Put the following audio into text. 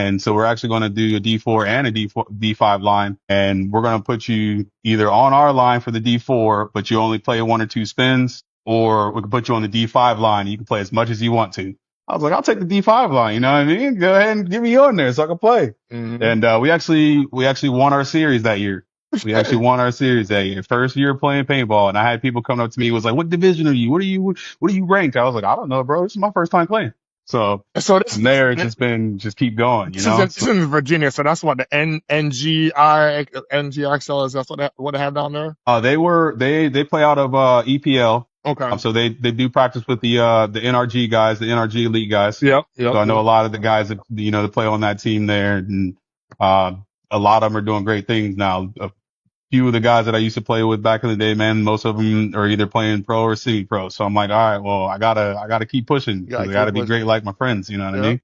And so we're actually going to do a D4 and a D5 line. And we're going to put you either on our line for the D4, but you only play 1 or 2 spins, or we can put you on the D5 line. And you can play as much as you want to. I was like, I'll take the D5 line. You know what I mean? Go ahead and get me on there so I can play. Mhm. And, we actually won our series that year. We actually won our series that year. First year playing paintball. And I had people coming up to me, was like, what division are you? What are you ranked? I was like, I don't know, bro. This is my first time playing. So So this from there, it's just keep going, you this know? is in Virginia, so that's what the NGXL is. That's what they have down there. They play out of, EPL. Okay. So they do practice with the NRG guys, the NRG elite guys. Yep. So I know a lot of the guys that, that play on that team there, and, a lot of them are doing great things now. A few of the guys that I used to play with back in the day, man, most of them are either playing pro or semi pro. So I'm like, all right, well, I gotta keep pushing because I gotta be great like my friends. You know what I mean?